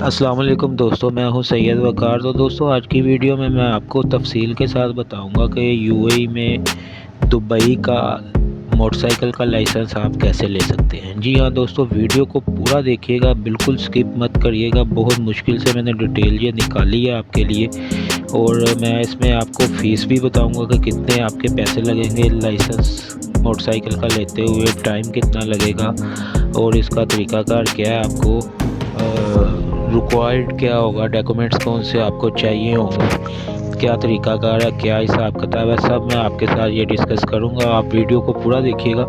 अस्सलाम वालेकुम दोस्तों, मैं हूं सैयद वक़ार। तो दोस्तों, आज की वीडियो में मैं आपको तफसील के साथ बताऊंगा कि यूएई में दुबई का मोटरसाइकिल का लाइसेंस आप कैसे ले सकते हैं। जी हाँ दोस्तों, वीडियो को पूरा देखिएगा, बिल्कुल स्किप मत करिएगा। बहुत मुश्किल से मैंने डिटेल ये निकाली है आपके लिए, और मैं इसमें आपको फ़ीस भी बताऊँगा कि कितने आपके पैसे लगेंगे लाइसेंस मोटरसाइकिल का लेते हुए, टाइम कितना लगेगा और इसका तरीक़ाकार क्या है, आपको रिक्वायर्ड क्या होगा, डॉक्यूमेंट्स कौन से आपको चाहिए होंगे, क्या तरीक़ाकार है, क्या हिसाब किताब है, सब मैं आपके साथ ये डिस्कस करूँगा। आप वीडियो को पूरा देखिएगा।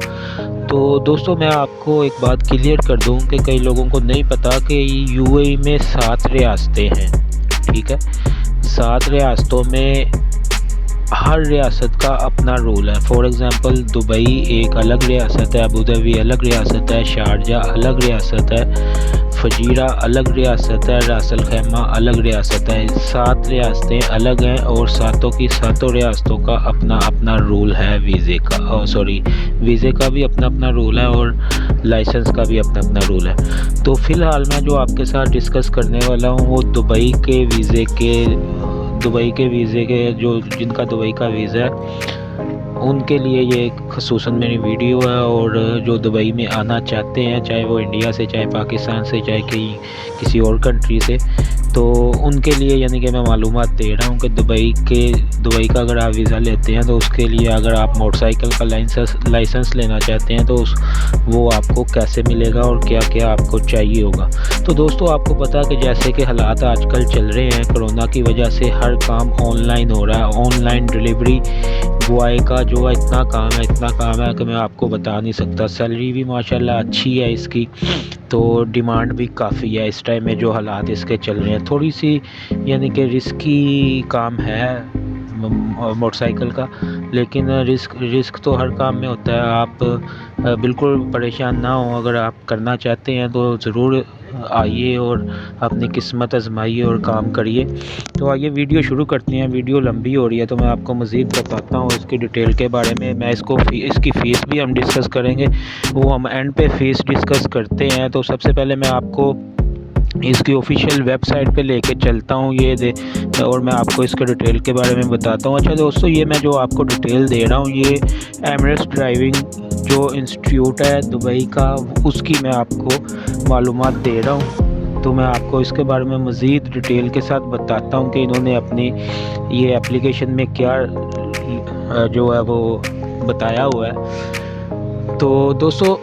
तो दोस्तों, मैं आपको एक बात क्लियर कर दूँ कि कई लोगों को नहीं पता कि यूएई में 7 रियासतें हैं। ठीक है, 7 रियासतों में हर रियासत का अपना रूल है। फॉर एग्ज़ाम्पल, दुबई एक अलग रियासत है, अबू धाबी अलग रियासत है, शारजाह अलग रियासत है, फजीरा अलग रियासत है, रासल खैमा अलग रियासत है। 7 रियासतें अलग हैं और सातों की सातों रियासतों का अपना अपना रूल है। वीज़े का भी अपना अपना रूल है और लाइसेंस का भी अपना अपना रूल है। तो फ़िलहाल मैं जो आपके साथ डिस्कस करने वाला हूँ वो दुबई के वीज़े के जो जिनका दुबई का वीज़ा है उनके लिए ये ख़ुसूसन मेरी वीडियो है। और जो दुबई में आना चाहते हैं, चाहे वो इंडिया से, चाहे पाकिस्तान से, चाहे किसी और कंट्री से, तो उनके लिए यानी कि मैं मालूमात दे रहा हूँ कि दुबई का अगर आप वीज़ा लेते हैं तो उसके लिए अगर आप मोटरसाइकिल का लाइसेंस लेना चाहते हैं तो वो आपको कैसे मिलेगा और क्या क्या आपको चाहिए होगा। तो दोस्तों, आपको पता है कि जैसे कि हालात आजकल चल रहे हैं, कोरोना की वजह से हर काम ऑनलाइन हो रहा है। ऑनलाइन डिलीवरी बॉय का जो है इतना काम है कि मैं आपको बता नहीं सकता। सैलरी भी माशाल्लाह अच्छी है इसकी, तो डिमांड भी काफ़ी है इस टाइम में जो हालात इसके चल रहे हैं। थोड़ी सी यानी कि रिस्की काम है मोटरसाइकिल का, लेकिन रिस्क तो हर काम में होता है। आप बिल्कुल परेशान ना हो, अगर आप करना चाहते हैं तो ज़रूर आइए और अपनी किस्मत आजमाइए और काम करिए। तो आइए वीडियो शुरू करते हैं। वीडियो लंबी हो रही है तो मैं आपको मज़ीद बताता हूँ इसकी डिटेल के बारे में। मैं इसकी फ़ीस भी हम डिस्कस करेंगे, वो हम एंड पे फ़ीस डिस्कस करते हैं। तो सबसे पहले मैं आपको इसकी ऑफिशियल वेबसाइट पे लेके चलता हूँ और मैं आपको इसके डिटेल के बारे में बताता हूँ। अच्छा दोस्तों, ये मैं जो आपको डिटेल दे रहा हूँ ये एमिरेट्स ड्राइविंग जो इंस्टीट्यूट है दुबई का, उसकी मैं आपको मालूमात दे रहा हूँ। तो मैं आपको इसके बारे में मज़ीद डिटेल के साथ बताता हूँ कि इन्होंने अपनी ये एप्लीकेशन में क्या जो है वो बताया हुआ है। तो दोस्तों,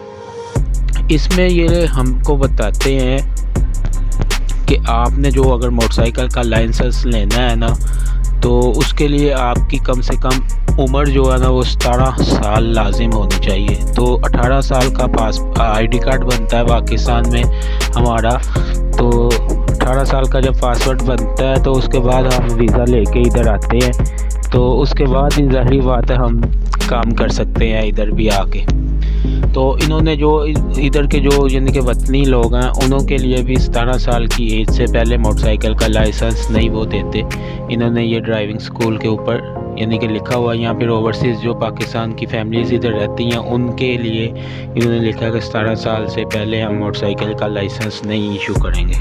इसमें ये हमको बताते हैं कि आपने जो अगर मोटरसाइकिल का लाइसेंस लेना है ना, तो उसके लिए आपकी कम से कम उम्र जो है ना वो 17 साल लाजिम होनी चाहिए। तो 18 साल का आईडी कार्ड बनता है पाकिस्तान में हमारा। तो 18 साल का जब पासवर्ड बनता है तो उसके बाद हम वीज़ा लेके इधर आते हैं, तो उसके बाद ही ज़ाहिर बात है हम काम कर सकते हैं इधर भी आके। तो इन्होंने जो इधर के जो यानी कि वतनी लोग हैं उन्हों के लिए भी 17 साल की एज से पहले मोटरसाइकिल का लाइसेंस नहीं वो देते। इन्होंने ये ड्राइविंग स्कूल के ऊपर यानी कि लिखा हुआ है। यहाँ पर ओवरसीज़ जो पाकिस्तान की फैमिलीज़ इधर रहती हैं उनके लिए इन्होंने लिखा है कि 17 साल से पहले हम मोटरसाइकिल का लाइसेंस नहीं इशू करेंगे।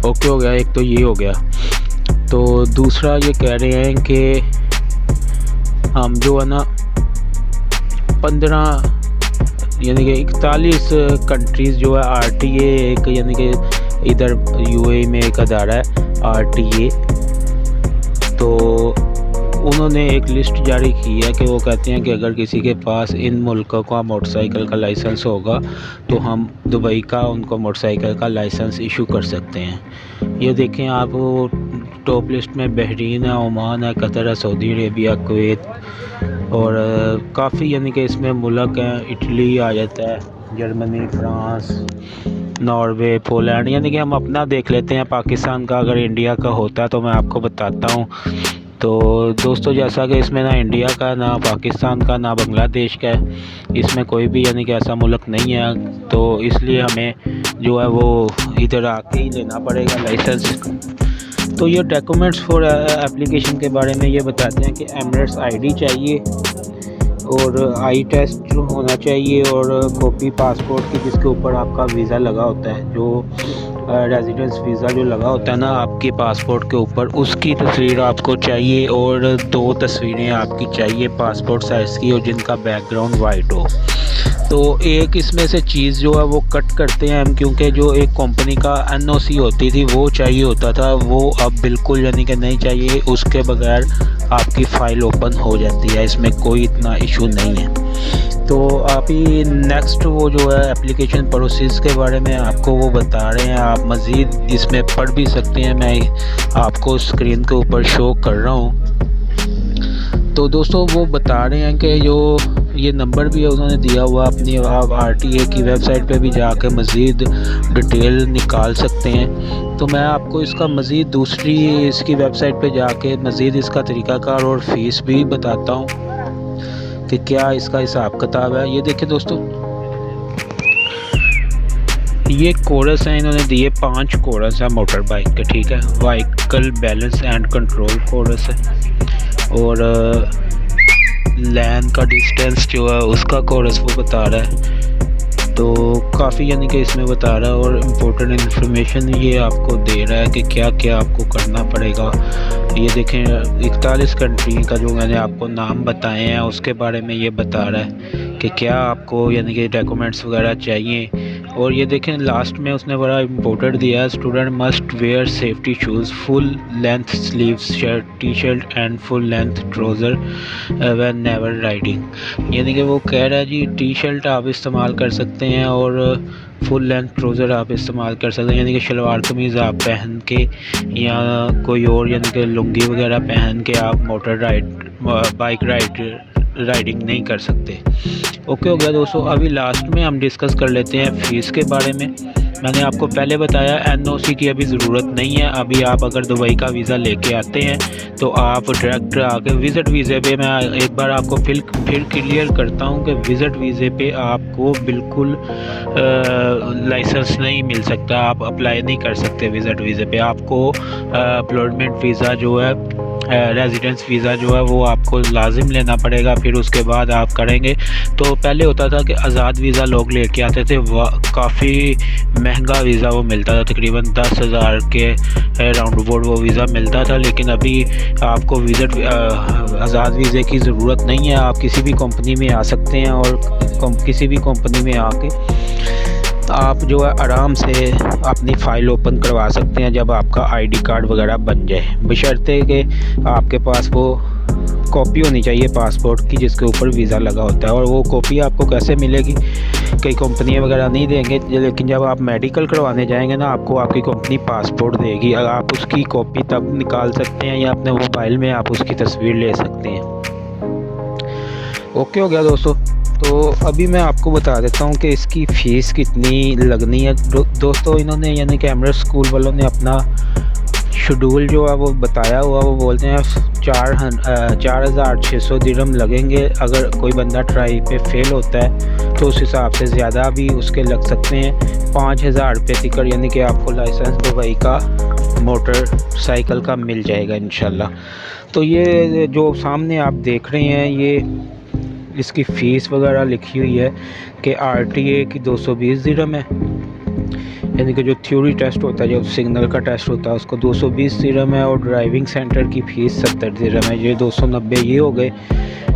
ओके हो गया, एक तो ये हो गया। तो दूसरा ये कह रहे हैं कि हम जो है ना 15 यानी कि 41 कंट्रीज़ जो है आरटीए एक यानी कि इधर यूएई में एक अदारा है आरटीए, तो उन्होंने एक लिस्ट जारी की है कि वो कहते हैं कि अगर किसी के पास इन मुल्कों का मोटरसाइकिल का लाइसेंस होगा तो हम दुबई का उनको मोटरसाइकिल का लाइसेंस इशू कर सकते हैं। ये देखें आप, टॉप लिस्ट में बहरीन है, ओमान है, कतर है, सऊदी अरेबिया, कुवैत और काफ़ी यानी कि इसमें मुल्क हैं। इटली आ जाता है, जर्मनी, फ्रांस, नॉर्वे, पोलैंड। यानी कि हम अपना देख लेते हैं पाकिस्तान का, अगर इंडिया का होता है तो मैं आपको बताता हूँ। तो दोस्तों, जैसा कि इसमें ना इंडिया का, ना पाकिस्तान का, ना बांग्लादेश का है, इसमें कोई भी यानी कि ऐसा मुल्क नहीं है। तो इसलिए हमें जो है वो इधर आके ही लेना पड़ेगा लाइसेंस। तो ये डॉक्यूमेंट्स फॉर एप्लीकेशन के बारे में ये बताते हैं कि एमिरेट्स आईडी चाहिए और आई टेस्ट होना चाहिए और कॉपी पासपोर्ट की जिसके ऊपर आपका वीज़ा लगा होता है, जो रेजिडेंस वीज़ा जो लगा होता है ना आपके पासपोर्ट के ऊपर, उसकी तस्वीर आपको चाहिए और 2 तस्वीरें आपकी चाहिए पासपोर्ट साइज़ की और जिनका बैकग्राउंड वाइट हो। तो एक इसमें से चीज़ जो है वो कट करते हैं हम, क्योंकि जो एक कंपनी का एनओसी होती थी वो चाहिए होता था, वो अब बिल्कुल यानी कि नहीं चाहिए। उसके बगैर आपकी फ़ाइल ओपन हो जाती है, इसमें कोई इतना इशू नहीं है। तो आप ही नेक्स्ट वो जो है एप्लीकेशन प्रोसेस के बारे में आपको वो बता रहे हैं, आप मज़ीद इसमें पढ़ भी सकते हैं, मैं आपको स्क्रीन के ऊपर शो कर रहा हूँ। तो दोस्तों वो बता रहे हैं कि जो ये नंबर भी है उन्होंने दिया हुआ, अपनी आप आरटीए की वेबसाइट पे भी जाकर मज़ीद डिटेल निकाल सकते हैं। तो मैं आपको इसका मज़ीद दूसरी इसकी वेबसाइट पे जाके मज़ीद इसका तरीक़ाकार और फ़ीस भी बताता हूँ कि क्या इसका हिसाब किताब है। ये देखिए दोस्तों, ये कोर्स हैं इन्होंने दिए, 5 कोर्स है मोटर बाइक के, ठीक है। Vehicle balance and control course है और लैन का डिस्टेंस जो है उसका कोर्स वो बता रहा है। तो काफ़ी यानी कि इसमें बता रहा है और इम्पोर्टेंट इन्फॉर्मेशन ये आपको दे रहा है कि क्या क्या आपको करना पड़ेगा। ये देखें 41 कंट्री का जो मैंने आपको नाम बताए हैं उसके बारे में ये बता रहा है कि क्या आपको यानी कि डॉक्यूमेंट्स वगैरह चाहिए। और ये देखें लास्ट में उसने बड़ा इम्पोर्टेंट दिया है, student must where safety shoes, full length sleeves shirt, T shirt and full length trouser when never riding. यानी कि वो कह रहा है जी टी शर्ट आप इस्तेमाल कर सकते हैं और फुल लेंथ ट्राउज़र आप इस्तेमाल कर सकते हैं, यानी कि शलवार कमीज़ आप पहन के या कोई और यानी कि लुंगी वगैरह पहन के आप बाइक राइडिंग नहीं कर सकते। ओके हो गया दोस्तों। अभी लास्ट में हम डिस्कस कर लेते हैं फ़ीस के बारे में। मैंने आपको पहले बताया एनओसी की अभी ज़रूरत नहीं है। अभी आप अगर दुबई का वीज़ा लेके आते हैं तो आप डायरेक्ट आके विज़िट वीज़े पे, मैं एक बार आपको फिर क्लियर करता हूं कि विज़िट वीज़े पे आपको बिल्कुल लाइसेंस नहीं मिल सकता, आप अप्लाई नहीं कर सकते विज़िट वीज़े पे। आपको एम्प्लॉयमेंट वीज़ा जो है, रेजिडेंस वीज़ा जो है वो आपको लाजिम लेना पड़ेगा, फिर उसके बाद आप करेंगे। तो पहले होता था कि आज़ाद वीज़ा लोग लेके आते थे, काफ़ी महंगा वीज़ा वो मिलता था, तकरीबन 10,000 के राउंड अबाउट वो वीज़ा मिलता था। लेकिन अभी आपको आज़ाद वीज़े की ज़रूरत नहीं है, आप किसी भी कंपनी में आ सकते हैं और किसी भी कंपनी में आके आप जो है आराम से अपनी फ़ाइल ओपन करवा सकते हैं जब आपका आईडी कार्ड वगैरह बन जाए, बशर्ते कि आपके पास वो कॉपी होनी चाहिए पासपोर्ट की जिसके ऊपर वीज़ा लगा होता है। और वो कॉपी आपको कैसे मिलेगी, कई कंपनियां वगैरह नहीं देंगे, लेकिन जब आप मेडिकल करवाने जाएंगे ना आपको आपकी कंपनी पासपोर्ट देगी, अगर आप उसकी कॉपी तब निकाल सकते हैं या अपने मोबाइल में आप उसकी तस्वीर ले सकते हैं। ओके हो गया दोस्तों। तो अभी मैं आपको बता देता हूँ कि इसकी फ़ीस कितनी लगनी है। दोस्तों इन्होंने यानी कि एमरेट्स स्कूल वालों ने अपना शेड्यूल जो है वो बताया हुआ, वो बोलते हैं 4,600 दिरहम लगेंगे। अगर कोई बंदा ट्राई पे फेल होता है तो उस हिसाब से ज़्यादा भी उसके लग सकते हैं। 5,000 रुपये तिकर यानी कि आपको लाइसेंस दुबई का मोटरसाइकिल का मिल जाएगा इंशाल्लाह। तो ये जो सामने आप देख रहे हैं ये इसकी फ़ीस वगैरह लिखी हुई है कि आरटीए की 220 दिरहम है, यानी कि जो थ्योरी टेस्ट होता है, जो सिग्नल का टेस्ट होता है उसको 220 दिरहम है, और ड्राइविंग सेंटर की फ़ीस 70 दिरहम है, ये 290 ये हो गए।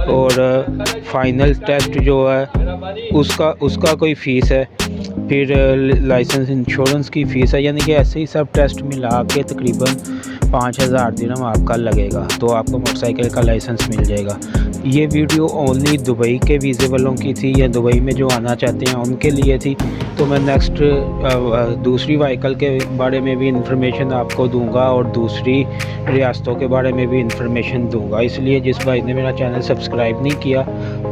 और फाइनल टेस्ट जो है उसका कोई फ़ीस है, फिर लाइसेंस इंश्योरेंस की फ़ीस है, यानी कि ऐसे ही सब टेस्ट मिला के तकरीबन 5,000 दिरहम आपका लगेगा, तो आपको मोटरसाइकिल का लाइसेंस मिल जाएगा। ये वीडियो ओनली दुबई के वीज़े वालों की थी या दुबई में जो आना चाहते हैं उनके लिए थी। तो मैं नेक्स्ट दूसरी व्हीकल के बारे में भी इंफॉर्मेशन आपको दूंगा और दूसरी रियासतों के बारे में भी इंफॉर्मेशन दूंगा। इसलिए जिस भाई ने मेरा चैनल सब्सक्राइब नहीं किया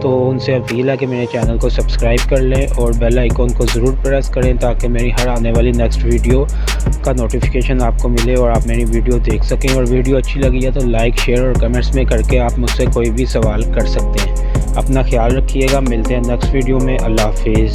तो उनसे अपील है कि मेरे चैनल को सब्सक्राइब कर लें और बेल आइकॉन को ज़रूर प्रेस करें ताकि मेरी हर आने वाली नेक्स्ट वीडियो का नोटिफिकेशन आपको मिले और आप मेरी वीडियो देख सकें। और वीडियो अच्छी लगी है तो लाइक, शेयर और कमेंट्स में करके आप मुझसे कोई भी सवाल कर सकते हैं। अपना ख्याल रखिएगा, मिलते हैं नेक्स्ट वीडियो में। अल्लाह हाफिज़।